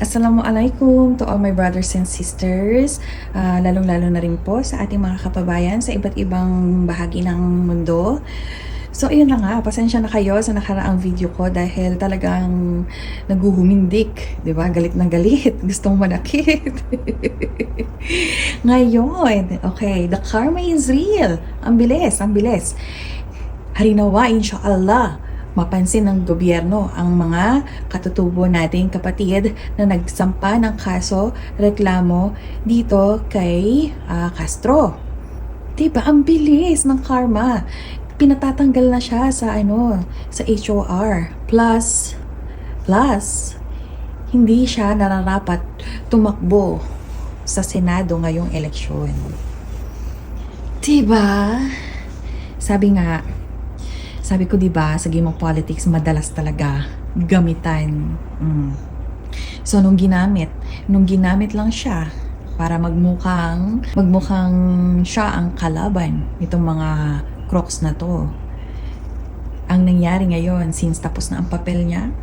Assalamualaikum to all my brothers and sisters, lalong-lalo na rin po sa ating mga kababayan sa iba't ibang bahagi ng mundo. So, ayun na nga, pasensya na kayo sa nakaraang video ko dahil talagang naguhumindik, di ba? Galit na galit, gustong manakit. Ngayon, okay, the karma is real. Ang bilis, ang bilis. Harinawa, inshallah, mapansin ng gobyerno ang mga katutubo nating kapatid na nagsampa ng kaso, reklamo dito kay Castro. Diba? Ang bilis ng karma. Pinatatanggal na siya sa sa HOR. Plus, hindi siya nararapat tumakbo sa Senado ngayong eleksyon. Diba? Sabi ko, diba, sa game of politics, madalas talaga gamitan. So, nung ginamit lang siya para magmukhang siya ang kalaban nitong mga crocs na to. Ang nangyari ngayon, since tapos na ang papel niya,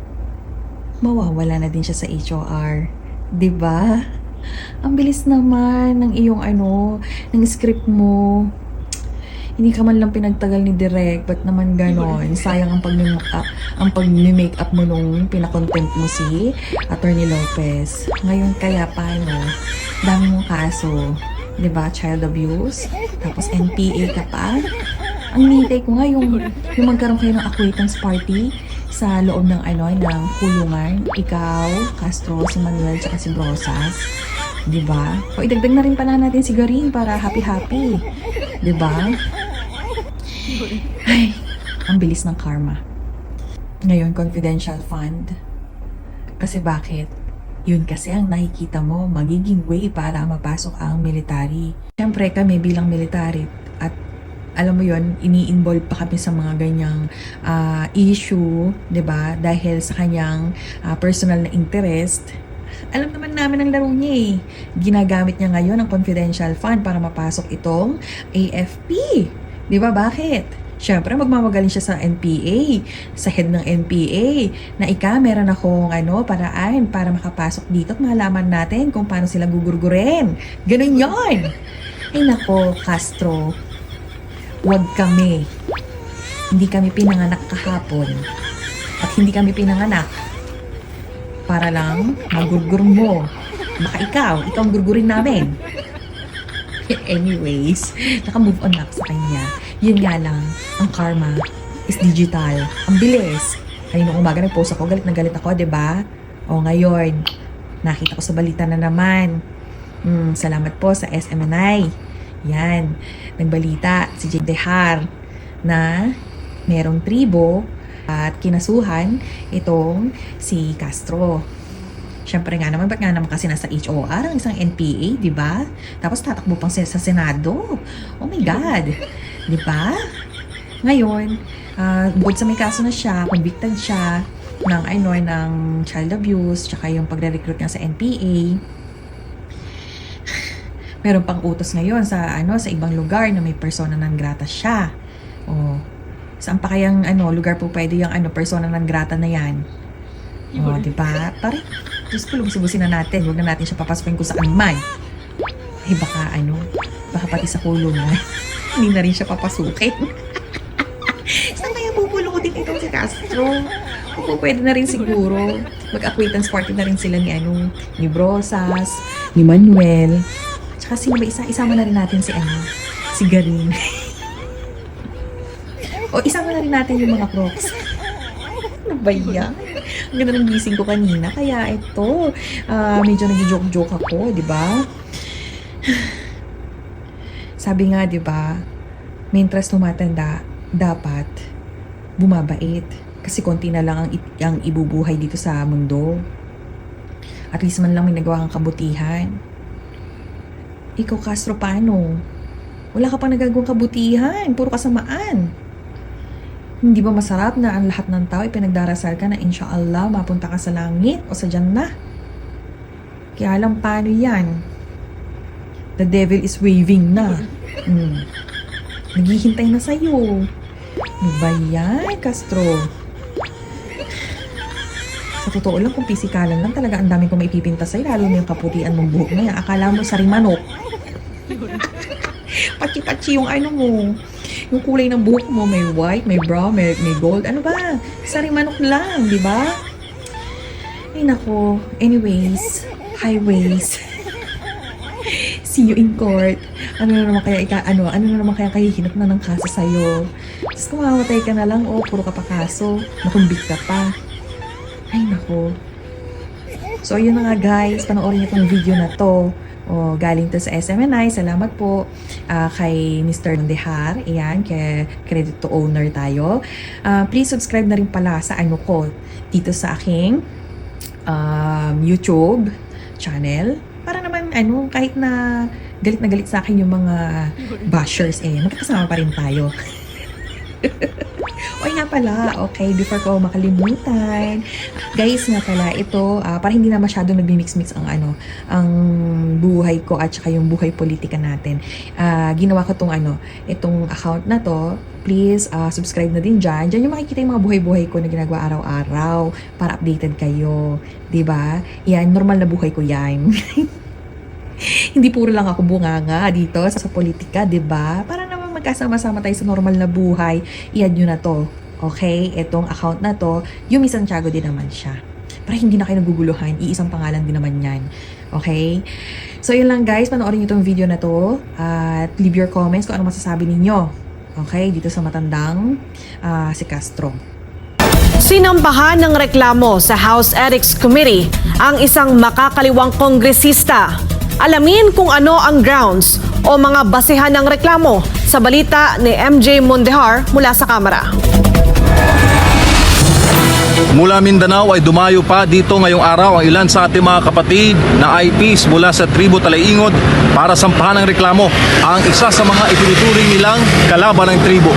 mawawala na din siya sa HOR. Diba? Ang bilis naman ng iyong ng script mo. Hindi ka man lang pinagtagal ni Direk, ba't naman ganon? Sayang ang pag-make up mo nung pinakontent mo si Attorney Lopez. Ngayon kaya paano? Dami mong kaso, diba? Child abuse, tapos NPA ka pa. Ang nintay ko nga yung magkaroon kayo ng acquaintance party sa loob ng ng kulungan. Ikaw, Castro, si Manuel, tsaka si Brosas. Diba? O idagdag na rin pala natin si Garin para happy-happy. Diba? Ay, ang bilis ng karma. Ngayon, confidential fund. Kasi bakit? Yun kasi ang nakikita mo, magiging way para mapasok ang military. Siyempre kami bilang military at alam mo yun, ini-involve pa kami sa mga ganyang issue, 'di ba? Dahil sa kanyang personal na interest. Alam naman namin ang laro niya eh. Ginagamit niya ngayon ang confidential fund para mapasok itong AFP. Di ba? Bakit? Siyempre, magmamagaling siya sa NPA, sa head ng NPA, na meron akong paraan para makapasok dito at malaman natin kung paano sila gugurgurin. Ganun yon. Ay nako, Castro, wag kami. Hindi kami pinanganak kahapon. At hindi kami pinanganak para lang magurgur mo. Baka ikaw ang gurgurin namin. Anyways, naka-move on na sa kanya. Yun nga lang, ang karma is digital. Ang bilis. Kanina umaga nag-post ako, galit na galit ako, diba? O ngayon, nakita ko sa balita na naman. Salamat po sa SMNI. Yan, nagbalita si Jake Dehar na merong tribo at kinasuhan itong si Castro. Siyempre nga naman, ba't nga naman kasi nasa HOR ang isang NPA, di ba? Tapos tatakbo pang sa Senado. Oh my God! Di ba? Ngayon, bukod sa may kaso na siya, convicted siya ng ng child abuse, tsaka yung pagre-recruit niya sa NPA. Meron pang utos ngayon sa sa ibang lugar na may persona non grata siya. Oh, saan pa kayang lugar po pwede yung persona non grata na yan? Oh, di ba? Pare, Diyos ko, lubusin na natin. Huwag na natin siya papasukin kung saan man. Eh, baka pati sa kulungan. Hindi na rin siya papasukin. Saan kaya pupulong ko din itong si Castro? O pwede na rin siguro. Mag-acquaintance party na rin sila ni Brosas, ni Manuel. Tsaka sino ba isama na rin natin si Garin. O isama na rin natin yung mga crocs. Ano ba yan? Ang ganda ng gising ko kanina. Kaya ito, medyo nag-joke-joke ako, di ba? Sabi nga, di ba, mientras tumatanda, dapat bumabait. Kasi konti na lang ang ibubuhay dito sa mundo. At least man lang may nagawa kang kabutihan. Ikaw, Castro, paano? Wala ka pang nagagawang kabutihan. Puro kasamaan. Hindi ba masarap na ang lahat ng tao ipinagdarasal ka na inshallah mapunta ka sa langit o sa Jannah? Kaya alam paano yan? The devil is waving na. Naghihintay na sa'yo. Ano ba yan, Castro? Sa totoo lang, kung pisikalan lang talaga, ang dami kong maipipinta sa'yo, lalo na yung kaputian mong buhok ngayon. Akala mo sarimanok. Pachi-pachi yung ano mo. Yung kulay ng buhok mo, may white, may brown, may gold. Ano ba? Sarimanok lang, di ba? Ay nako. Anyways, highways. See you in court. Ano na naman kaya ano na naman kaya kahihinat na ng kaso sa'yo? Tapos kung mamamatay ka na lang, puro ka pa kaso. Nakumbik ka pa. Ay nako. So yun na nga guys, panoorin niyo tong video na to. Galing to sa SMNI. Salamat po kay Mr. Dehar. Ayan, kay credit to owner tayo. Please subscribe na rin pala sa ano ko dito sa aking YouTube channel. Para naman kahit na galit sa akin yung mga bashers, magkakasama pa rin tayo. Oy nga pala, okay, before ko makalimutan, guys nga pala, ito, para hindi na masyadong nagmi-mix-mix ang buhay ko at saka yung buhay politika natin. Ginawa ko itong account na to. Please, subscribe na din dyan. Dyan yung makikita yung mga buhay-buhay ko na ginagawa araw-araw para updated kayo. 'Di ba? Yan, normal na buhay ko yan. Hindi puro lang ako bunganga dito sa politika, 'di ba? Para naman magkasama-sama tayo sa normal na buhay. I-add nyo na to. Okay? Itong account na to, yung Miss Santiago din naman siya. Para hindi na kayo naguguluhan, iisang pangalan din naman yan. Okay? So, yun lang guys. Panoorin nyo itong video na to. At leave your comments kung ano masasabi ninyo. Okay? Dito sa matandang si Castro. Sinampahan ng reklamo sa House Ethics Committee ang isang makakaliwang kongresista. Alamin kung ano ang grounds o mga basehan ng reklamo sa balita ni MJ Mondehar mula sa Kamara. Mula Mindanao ay dumayo pa dito ngayong araw ang ilan sa ating mga kapatid na IPs mula sa tribo Talaingod para sampahan ng reklamo ang isa sa mga itinuturing nilang kalaban ng tribo.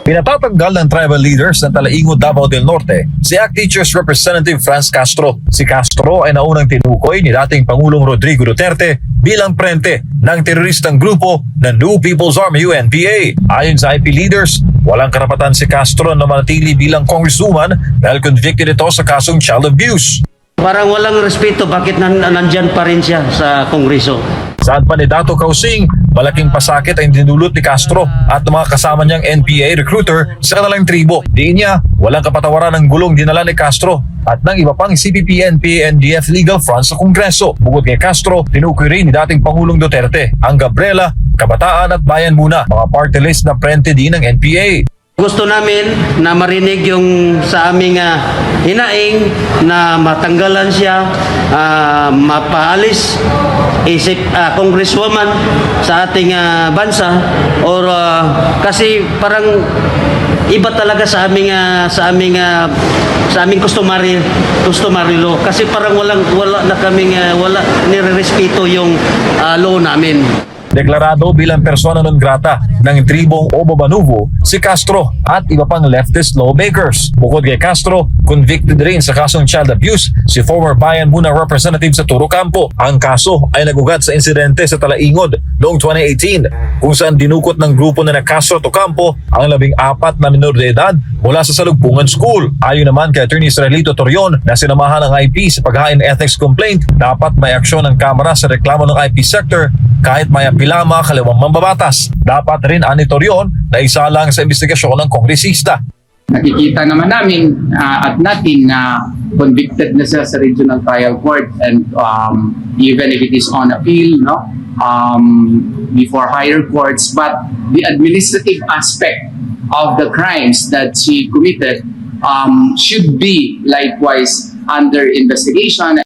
Pinatatanggal ng tribal leaders ng Talaingod, Davao del Norte si ACT Teachers Representative Franz Castro. Si Castro ay naunang tinukoy ni dating Pangulong Rodrigo Duterte bilang prente ng teroristang grupo na New People's Army UNPA. Ayon sa IP leaders, walang karapatan si Castro na manatili bilang congresswoman dahil convicted ito sa kasong child abuse. Parang walang respeto, bakit nandyan pa rin siya sa Kongreso? Saan pa ni Dato Kausing, malaking pasakit ang dinulot ni Castro at ng mga kasama niyang NPA recruiter sa kanilang tribo. Diin niya, walang kapatawaran ng gulong dinala ni Castro at ng iba pang CPP, NPA, NDF legal fronts sa Kongreso. Bukod kay Castro, tinukoy rin ni dating Pangulong Duterte ang Gabriela, Kabataan at Bayan Muna, mga party list na prente din ng NPA. Gusto namin na marinig yung sa aming hinaing na matanggalan siya, mapaalis isip congresswoman sa ating bansa or kasi parang iba talaga sa aming customary law kasi parang wala nirerespeto yung law namin. Deklarado bilang persona non grata ng tribong Obabanuvo si Castro at iba pang leftist lawmakers. Bukod kay Castro, convicted rin sa kasong child abuse si former Bayan Muna representative sa Turo Campo. Ang kaso ay nagugat sa insidente sa Talaingod noong 2018 kung saan dinukot ng grupo na Castro Tocampo ang 14 na minor de edad mula sa Salugpungan School. Ayon naman kay Attorney Israelito Torion na sinamahan ng IP sa paghain ethics complaint, dapat may aksyon ng Kamara sa reklamo ng IP sector kahit may apila mga kalawang mambabatas. Dapat rin ani Torion na isa lang sa investigasyon ng kongresista. Nakikita naman namin at natin na convicted na siya sa regional trial court and even if it is on appeal before higher courts, but the administrative aspect of the crimes that she committed should be likewise under investigation.